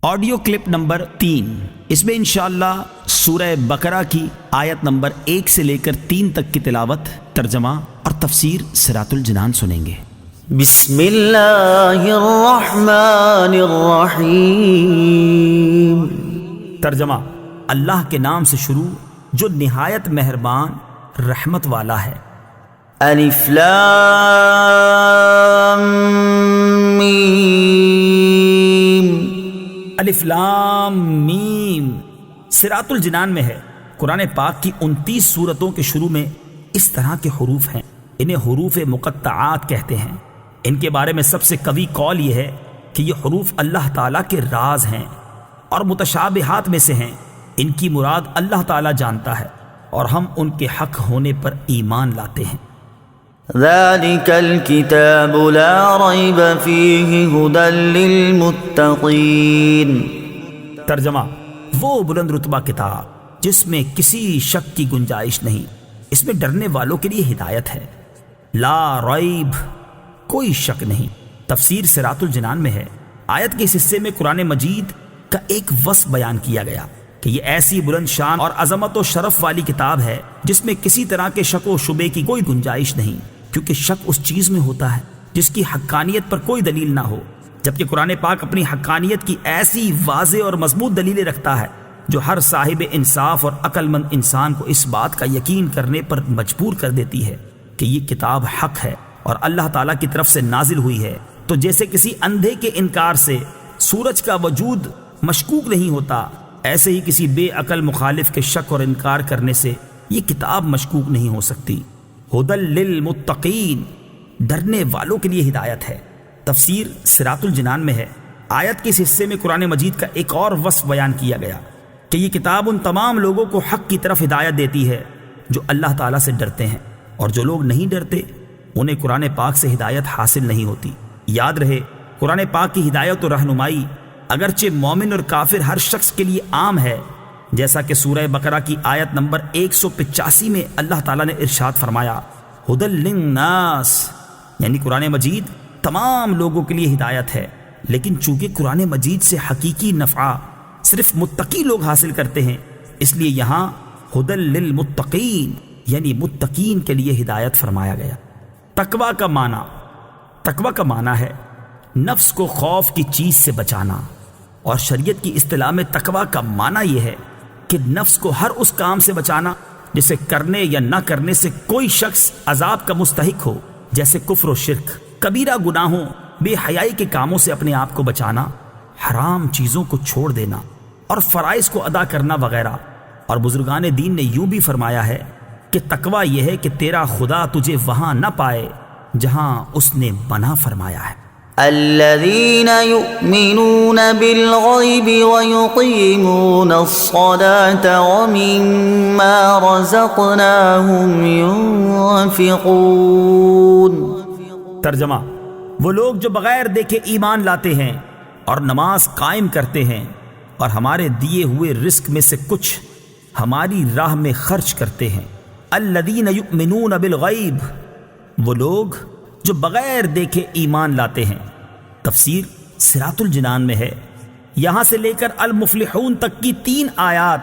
Audio clip number 3، اس میں انشاءاللہ سورہ بقرہ کی آیت نمبر 1 سے لے کر 3 تک کی تلاوت، ترجمہ اور تفسیر صراط الجنان سنیں گے۔ بسم اللہ الرحمن الرحیم۔ ترجمہ: اللہ کے نام سے شروع جو نہایت مہربان رحمت والا ہے۔ الف لام میم۔ الف لام میم صراط الجنان میں ہے۔ قرآن پاک کی 29 سورتوں کے شروع میں اس طرح کے حروف ہیں، انہیں حروف مقطعات کہتے ہیں۔ ان کے بارے میں سب سے قوی قول یہ ہے کہ یہ حروف اللہ تعالیٰ کے راز ہیں اور متشابہات میں سے ہیں۔ ان کی مراد اللہ تعالیٰ جانتا ہے اور ہم ان کے حق ہونے پر ایمان لاتے ہیں۔ ذالک الکتاب لا ریب فیہ ھدی للمتقین۔ ترجمہ: وہ بلند رتبہ کتاب جس میں کسی شک کی گنجائش نہیں، اس میں ڈرنے والوں کے لیے ہدایت ہے۔ لا ریب، کوئی شک نہیں۔ تفسیر صراط الجنان میں ہے۔ آیت کے اس حصے میں قرآن مجید کا ایک وصف بیان کیا گیا کہ یہ ایسی بلند شان اور عظمت و شرف والی کتاب ہے جس میں کسی طرح کے شک و شبے کی کوئی گنجائش نہیں، کیونکہ شک اس چیز میں ہوتا ہے جس کی حقانیت پر کوئی دلیل نہ ہو، جبکہ قرآن پاک اپنی حقانیت کی ایسی واضح اور مضبوط دلیلیں رکھتا ہے جو ہر صاحب انصاف اور عقل مند انسان کو اس بات کا یقین کرنے پر مجبور کر دیتی ہے کہ یہ کتاب حق ہے اور اللہ تعالیٰ کی طرف سے نازل ہوئی ہے۔ تو جیسے کسی اندھے کے انکار سے سورج کا وجود مشکوک نہیں ہوتا، ایسے ہی کسی بے عقل مخالف کے شک اور انکار کرنے سے یہ کتاب مشکوک نہیں ہو سکتی۔ ھدی للمتقین، ڈرنے والوں کے لیے ہدایت ہے۔ تفسیر صراط الجنان میں ہے۔ آیت کے اس حصے میں قرآن مجید کا ایک اور وصف بیان کیا گیا کہ یہ کتاب ان تمام لوگوں کو حق کی طرف ہدایت دیتی ہے جو اللہ تعالیٰ سے ڈرتے ہیں، اور جو لوگ نہیں ڈرتے انہیں قرآن پاک سے ہدایت حاصل نہیں ہوتی۔ یاد رہے، قرآن پاک کی ہدایت و رہنمائی اگرچہ مومن اور کافر ہر شخص کے لیے عام ہے، جیسا کہ سورہ بقرہ کی آیت نمبر 185 میں اللہ تعالیٰ نے ارشاد فرمایا، ھدی للناس، یعنی قرآن مجید تمام لوگوں کے لیے ہدایت ہے۔ لیکن چونکہ قرآن مجید سے حقیقی نفع صرف متقی لوگ حاصل کرتے ہیں، اس لیے یہاں ھدی للمتقین یعنی متقین کے لیے ہدایت فرمایا گیا۔ تقویٰ کا معنی ہے نفس کو خوف کی چیز سے بچانا، اور شریعت کی اصطلاح میں تقویٰ کا معنی یہ ہے کہ نفس کو ہر اس کام سے بچانا جسے کرنے یا نہ کرنے سے کوئی شخص عذاب کا مستحق ہو، جیسے کفر و شرک، کبیرہ گناہوں، بے حیائی کے کاموں سے اپنے آپ کو بچانا، حرام چیزوں کو چھوڑ دینا اور فرائض کو ادا کرنا وغیرہ۔ اور بزرگان دین نے یوں بھی فرمایا ہے کہ تقویٰ یہ ہے کہ تیرا خدا تجھے وہاں نہ پائے جہاں اس نے منع فرمایا ہے۔ الذين يؤمنون بالغيب ويقيمون الصلاة ومما رزقناهم ينفقون۔ ترجمہ: وہ لوگ جو بغیر دیکھے ایمان لاتے ہیں اور نماز قائم کرتے ہیں اور ہمارے دیے ہوئے رزق میں سے کچھ ہماری راہ میں خرچ کرتے ہیں۔ الذین یؤمنون بالغیب، وہ لوگ جو بغیر دیکھے ایمان لاتے ہیں۔ تفسیر صراط الجنان میں ہے۔ یہاں سے لے کر المفلحون تک کی 3 آیات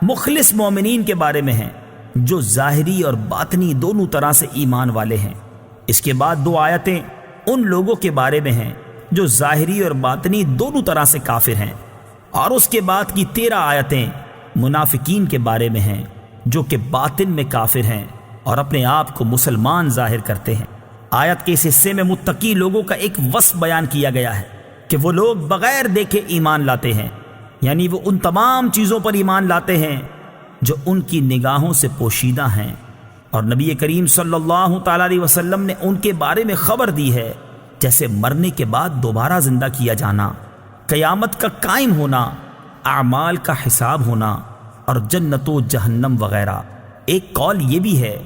مخلص مومنین کے بارے میں ہیں جو ظاہری اور باطنی دونوں طرح سے ایمان والے ہیں۔ اس کے بعد 2 آیتیں ان لوگوں کے بارے میں ہیں جو ظاہری اور باطنی دونوں طرح سے کافر ہیں، اور اس کے بعد کی 13 آیتیں منافقین کے بارے میں ہیں جو کہ باطن میں کافر ہیں اور اپنے آپ کو مسلمان ظاہر کرتے ہیں۔ آیت کے اس حصے میں متقی لوگوں کا ایک وصف بیان کیا گیا ہے کہ وہ لوگ بغیر دیکھے ایمان لاتے ہیں، یعنی وہ ان تمام چیزوں پر ایمان لاتے ہیں جو ان کی نگاہوں سے پوشیدہ ہیں، اور نبی کریم صلی اللہ تعالیٰ علیہ وسلم نے ان کے بارے میں خبر دی ہے، جیسے مرنے کے بعد دوبارہ زندہ کیا جانا، قیامت کا قائم ہونا، اعمال کا حساب ہونا اور جنت و جہنم وغیرہ۔ ایک قول یہ بھی ہے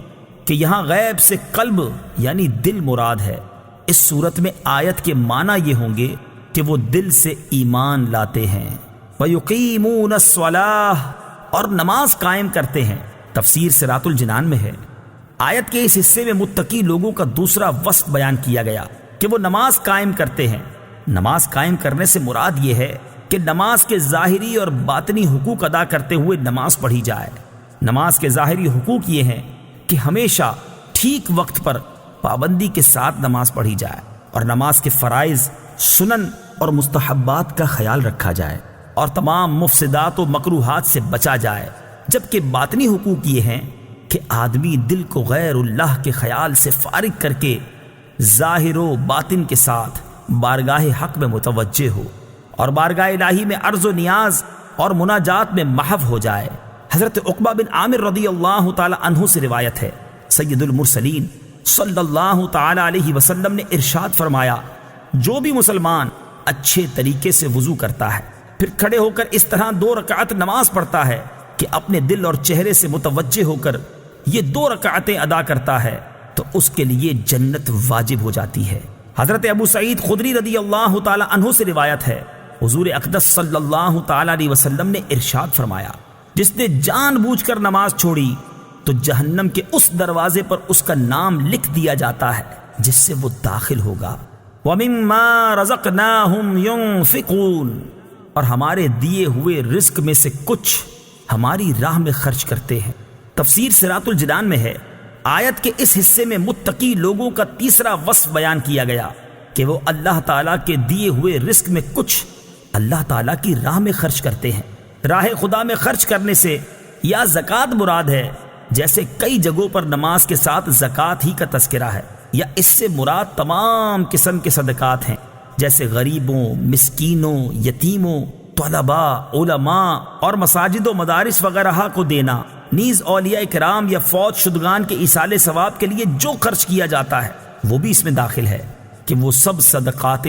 کہ یہاں غیب سے قلب یعنی دل مراد ہے۔ اس صورت میں آیت کے معنی یہ ہوں گے کہ وہ دل سے ایمان لاتے ہیں۔ وَيُقِيمُونَ الصَّلَاةَ، اور نماز قائم کرتے ہیں۔ تفسیر صراط الجنان میں ہے۔ آیت کے اس حصے میں متقی لوگوں کا دوسرا وصف بیان کیا گیا کہ وہ نماز قائم کرتے ہیں۔ نماز قائم کرنے سے مراد یہ ہے کہ نماز کے ظاہری اور باطنی حقوق ادا کرتے ہوئے نماز پڑھی جائے۔ نماز کے ظاہری حقوق یہ ہیں کہ ہمیشہ ٹھیک وقت پر پابندی کے ساتھ نماز پڑھی جائے اور نماز کے فرائض، سنن اور مستحبات کا خیال رکھا جائے اور تمام مفسدات و مکروہات سے بچا جائے، جبکہ باطنی حقوق یہ ہیں کہ آدمی دل کو غیر اللہ کے خیال سے فارغ کر کے ظاہر و باطن کے ساتھ بارگاہ حق میں متوجہ ہو اور بارگاہ الہی میں عرض و نیاز اور مناجات میں محو ہو جائے۔ حضرت عقبہ بن عامر رضی اللہ تعالی عنہ سے روایت ہے، سید المرسلین صلی اللہ تعالی علیہ وسلم نے ارشاد فرمایا، جو بھی مسلمان اچھے طریقے سے وضو کرتا ہے پھر کھڑے ہو کر اس طرح 2 رکعت نماز پڑھتا ہے کہ اپنے دل اور چہرے سے متوجہ ہو کر یہ 2 رکعتیں ادا کرتا ہے تو اس کے لیے جنت واجب ہو جاتی ہے۔ حضرت ابو سعید خدری رضی اللہ تعالی عنہ سے روایت ہے، حضور اقدس صلی اللہ تعالی علیہ وسلم نے ارشاد فرمایا، جس نے جان بوجھ کر نماز چھوڑی تو جہنم کے اس دروازے پر اس کا نام لکھ دیا جاتا ہے جس سے وہ داخل ہوگا۔ وَمِمَّا رَزَقْنَاهُمْ يُنْفِقُونَ، اور ہمارے دیے ہوئے رزق میں سے کچھ ہماری راہ میں خرچ کرتے ہیں۔ تفسیر صراط الجنان میں ہے، آیت کے اس حصے میں متقی لوگوں کا تیسرا وصف بیان کیا گیا کہ وہ اللہ تعالیٰ کے دیے ہوئے رزق میں کچھ اللہ تعالیٰ کی راہ میں خرچ کرتے ہیں۔ راہ خدا میں خرچ کرنے سے یا زکوٰۃ مراد ہے، جیسے کئی جگہوں پر نماز کے ساتھ زکوٰۃ ہی کا تذکرہ ہے، یا اس سے مراد تمام قسم کے صدقات ہیں، جیسے غریبوں، مسکینوں، یتیموں، طلباء، علماء اور مساجد و مدارس وغیرہ کو دینا، نیز اولیاء کرام یا فوت شدگان کے ایصال ثواب کے لیے جو خرچ کیا جاتا ہے وہ بھی اس میں داخل ہے کہ وہ سب صدقات